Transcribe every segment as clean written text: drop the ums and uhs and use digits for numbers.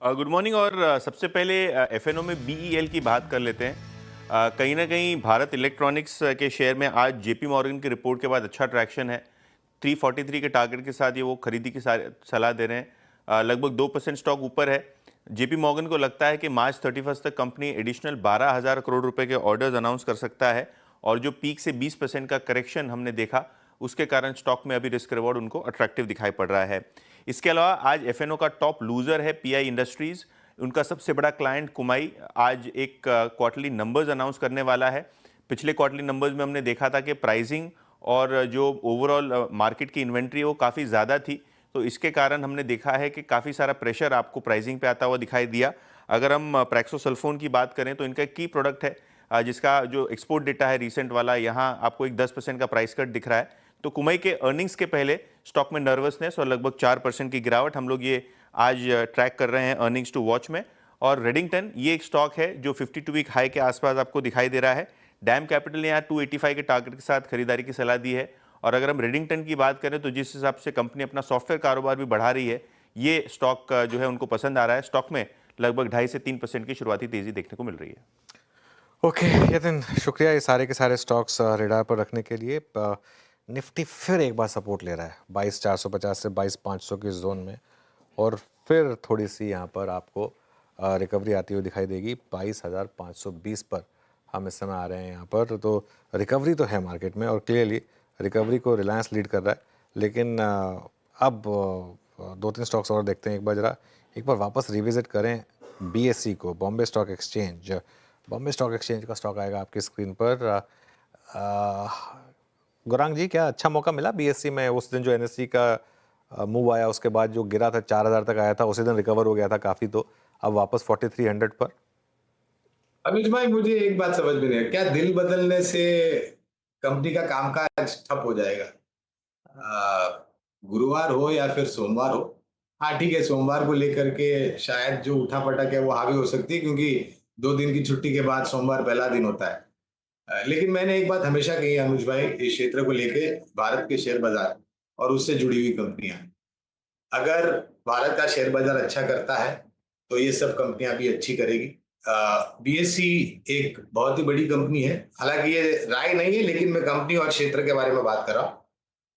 Good morning. और सबसे पहले एफएनओ में बीईएल की बात कर लेते हैं। कहीं ना कहीं भारत इलेक्ट्रॉनिक्स के शेयर में आज जेपी मॉर्गन की रिपोर्ट के बाद अच्छा ट्रैक्शन है। 343 के टारगेट के साथ ये वो खरीदी की सलाह दे रहे हैं। लगभग 2% स्टॉक ऊपर है। जेपी मॉर्गन को लगता है कि मार्च 31 तक कंपनी एडिशनल 12,000 करोड़ रुपए के ऑर्डर्स अनाउंस कर सकता है, और जो पीक से 20% का करेक्शन हमने देखा उसके कारण स्टॉक में अभी रिस्क रिवॉर्ड उनको अट्रैक्टिव दिखाई पड़ रहा है। इसके अलावा आज एफएनओ का टॉप लूजर है पीआई इंडस्ट्रीज। उनका सबसे बड़ा क्लाइंट कुमाई आज एक क्वार्टरली नंबर्स अनाउंस करने वाला है। पिछले क्वार्टरली नंबर्स में हमने देखा था कि प्राइसिंग और जो ओवरऑल मार्केट की इन्वेंट्री है वो काफ़ी ज़्यादा थी, तो इसके कारण हमने देखा है कि काफ़ी सारा प्रेशर आपको प्राइसिंग पे आता हुआ दिखाई दिया। अगर हम प्रैक्सोसल्फोन की बात करें तो इनका एक की प्रोडक्ट है, जिसका जो एक्सपोर्ट डेटा है रिसेंट वाला, यहाँ आपको एक 10% का प्राइस कट दिख रहा है। तो कुमाई के अर्निंग्स के पहले स्टॉक में नर्वसनेस और लगभग 4% की गिरावट हम लोग ये आज ट्रैक कर रहे हैं अर्निंग्स टू वॉच में। और रेडिंगटन ये एक स्टॉक है जो 52 वीक हाई के आसपास आपको दिखाई दे रहा है। डैम कैपिटल ने यहाँ 285 के टारगेट के साथ खरीदारी की सलाह दी है। और अगर हम रेडिंगटन की बात करें तो जिस हिसाब से कंपनी अपना सॉफ्टवेयर कारोबार भी बढ़ा रही है, ये स्टॉक जो है उनको पसंद आ रहा है। स्टॉक में लगभग 2.5 से 3% की शुरुआती तेजी देखने को मिल रही है। ओके यतिन, शुक्रिया ये सारे के सारे स्टॉक्स रेडार पर रखने के लिए। निफ्टी फिर एक बार सपोर्ट ले रहा है 22,450 से 22,500 के जोन में, और फिर थोड़ी सी यहाँ पर आपको रिकवरी आती हुई दिखाई देगी 22,520 पर। हम इस समय आ रहे हैं यहाँ पर, तो रिकवरी तो है मार्केट में और क्लियरली रिकवरी को रिलायंस लीड कर रहा है। लेकिन अब दो तीन स्टॉक्स और देखते हैं। एक बार वापस रिविजिट करें बीएससी को, Bombay stock exchange. Bombay stock exchange का स्टॉक आएगा आपकी स्क्रीन पर। गौरांग जी, क्या अच्छा मौका मिला बीएससी में? उस दिन जो एनएससी का मूव आया उसके बाद जो गिरा था 4,000 तक आया था, उसी दिन रिकवर हो गया था काफ़ी, तो अब वापस 4300 पर। अमित भाई, मुझे एक बात समझ में नहीं है, क्या दिल बदलने से कंपनी का कामकाज ठप हो जाएगा? गुरुवार हो या फिर सोमवार हो। हाँ ठीक है, सोमवार को लेकर के शायद जो उठापटक है वो हावी हो सकती है, क्योंकि 2 दिन की छुट्टी के बाद सोमवार पहला दिन होता है। लेकिन मैंने एक बात हमेशा कही है अनुज भाई, इस क्षेत्र को लेके, भारत के शेयर बाजार और उससे जुड़ी हुई कंपनियां, अगर भारत का शेयर बाजार अच्छा करता है तो ये सब कंपनियां भी अच्छी करेगी। बीएससी एक बहुत ही बड़ी कंपनी है, हालांकि ये राय नहीं है, लेकिन मैं कंपनी और क्षेत्र के बारे में बात कर रहा हूँ।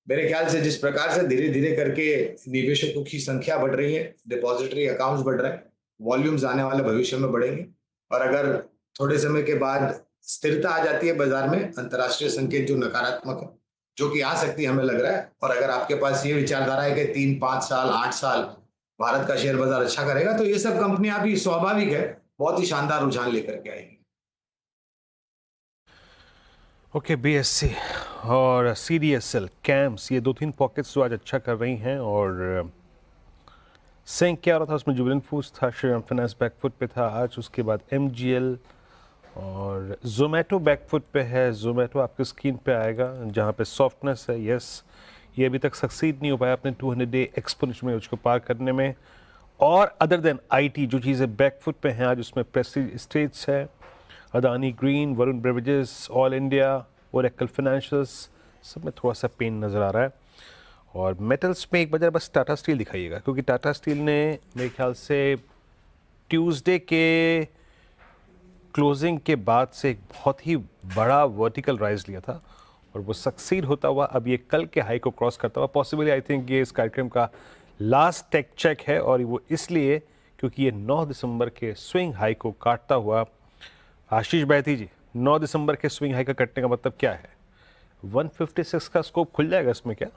मेरे ख्याल से जिस प्रकार से धीरे धीरे करके निवेशकों की संख्या बढ़ रही है, डिपॉजिटरी अकाउंट्स बढ़ रहे हैं, वॉल्यूम्स आने वाले भविष्य में बढ़ेंगे, और अगर थोड़े समय के बाद स्थिरता आ जाती है बाजार में, अंतर्राष्ट्रीय संकेत जो नकारात्मक है, जो कि आ सकती है हमें लग रहा है, और अगर आपके पास ये विचारधारा है कि 3-5 साल 8 साल भारत का शेयर बाजार अच्छा करेगा, तो ये सब कंपनियां भी स्वाभाविक है बहुत ही शानदार रुझान लेकर के आएगी। ओके, बीएससी और सीडीएसएल, कैम्स, ये 2-3 पॉकेट्स जो आज अच्छा कर रही हैं। और सेंक क्या हो रहा था उसमें? जुबिलेंट फूड्स था, श्रीराम फाइनेंस बैकफुट पे था आज। उसके बाद एमजीएल और जोमेटो बैकफुट पे है। जोमेटो आपके स्क्रीन पे आएगा जहाँ पे सॉफ्टनेस है। यस, ये अभी तक सक्सीड नहीं हो पाया अपने 200 डे एक्सपोनेंशियल उसको पार करने में। और अदर देन आईटी जो चीज़ें बैकफुट पे हैं आज, उसमें प्रेस्टीज स्टेट्स है, Adani green, Varun beverages, all India, Oracle financials, सब में थोड़ा सा पेन नज़र आ रहा है। और मेटल्स में एक बार बस टाटा स्टील दिखाइएगा, क्योंकि टाटा स्टील ने मेरे ख्याल से ट्यूसडे के क्लोजिंग के बाद से एक बहुत ही बड़ा वर्टिकल राइज लिया था, और वो सक्सीड होता हुआ अब ये कल के हाई को क्रॉस करता हुआ पॉसिबली, आई थिंक ये इस कार्यक्रम का लास्ट टेक चेक है। और वो इसलिए क्योंकि ये 9 दिसंबर के स्विंग हाई को काटता हुआ, आशीष बैती जी, 9 दिसंबर के स्विंग हाई का कटने का मतलब क्या है? 156 का स्कोप खुल जाएगा इसमें क्या?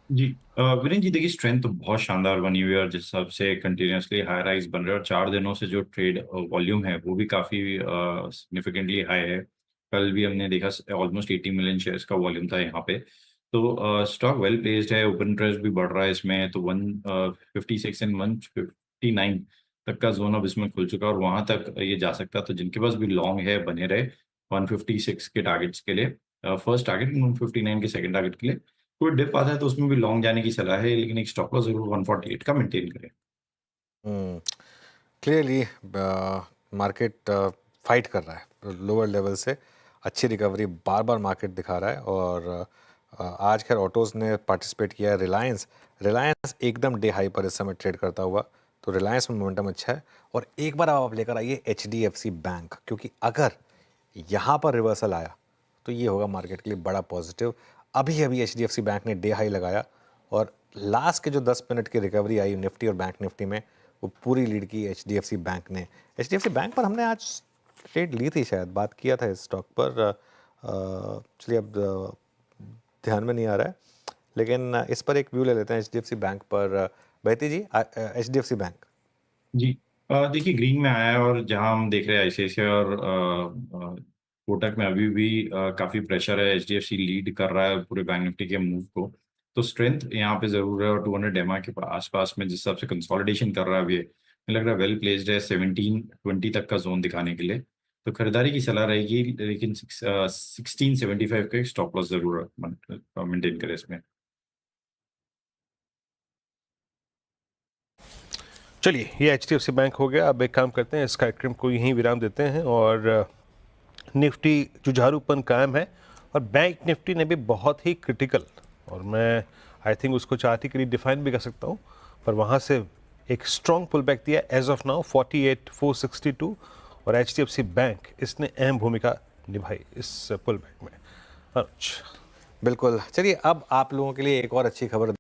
जी वीरेंद्र जी, देखिए स्ट्रेंथ तो बहुत शानदार बनी हुई है, और जिस हिसाब से कंटिन्यूसली हाई राइज बन रहे हैं और 4 दिनों से जो ट्रेड वॉल्यूम है वो भी काफ़ी सिग्निफिकेंटली हाई है। कल भी हमने देखा ऑलमोस्ट 80 मिलियन शेयर्स का वॉल्यूम था यहाँ पे। तो स्टॉक वेल प्लेस्ड है, ओपन इंटरेस्ट भी बढ़ रहा है इसमें, तो 156 एंड 159 तक का जोन अब इसमें खुल चुका है, और वहां तक ये जा सकता है। तो जिनके पास भी लॉन्ग है बने रहे 156 के टारगेट्स के लिए, फर्स्ट टारगेट, 159 के सेकंड टारगेट के लिए। कोई डिप आता है तो उसमें भी लॉन्ग जाने की सलाह है, लेकिन एक स्टॉप लॉस जरूर 148 का मेंटेन करें। क्लियरली मार्केट फाइट कर रहा है लोअर लेवल से, अच्छी रिकवरी बार बार मार्केट दिखा रहा है। और आज खैर ऑटोज़ ने पार्टिसिपेट किया है। रिलायंस एकदम डे हाई पर इस समय ट्रेड करता हुआ, तो रिलायंस में मोमेंटम अच्छा है। और एक बार आप लेकर आइए HDFC बैंक, क्योंकि अगर यहाँ पर रिवर्सल आया तो ये होगा मार्केट के लिए बड़ा पॉजिटिव। अभी अभी HDFC बैंक ने डे हाई लगाया और लास्ट के जो 10 मिनट की रिकवरी आई निफ्टी और बैंक निफ्टी में, वो पूरी लीड की HDFC बैंक ने। HDFC बैंक पर हमने आज ट्रेड ली थी, शायद बात किया था इस स्टॉक पर, चलिए अब ध्यान में नहीं आ रहा है, लेकिन इस पर एक व्यू ले लेते हैं HDFC बैंक पर। बहती जी, HDFC बैंक। जी देखिए ग्रीन में आया है और जहां हम देख रहे हैं आईसीआईसीआई और कोटक में अभी भी काफी प्रेशर है। एचडीएफसी लीड कर रहा है पूरे बैंक निफ्टी के मूव को, तो स्ट्रेंथ यहाँ पे जरूर है। और 200 एमआ के आसपास में जिस हिसाब से कंसोलिडेशन कर रहा है अभी, मुझे लग रहा है वेल प्लेस्ड है 1720 तक का जोन दिखाने के लिए, तो खरीदारी की सलाह रहेगी। लेकिन 1675 का स्टॉप लॉस जरूर मेंटेन करें इसमें। चलिए, ये HDFC बैंक हो गया। अब एक काम करते हैं, इस कार्यक्रम को यहीं विराम देते हैं और निफ्टी जुझारूपन कायम है और बैंक निफ्टी ने भी बहुत ही क्रिटिकल, और मैं आई थिंक उसको चार्टी के लिए डिफाइन भी कर सकता हूँ, पर वहाँ से एक स्ट्रॉन्ग पुल बैक दिया एज ऑफ नाउ 48,462, और HDFC बैंक इसने अहम भूमिका निभाई इस पुल बैक में। अनुज। बिल्कुल। चलिए अब आप लोगों के लिए एक और अच्छी खबर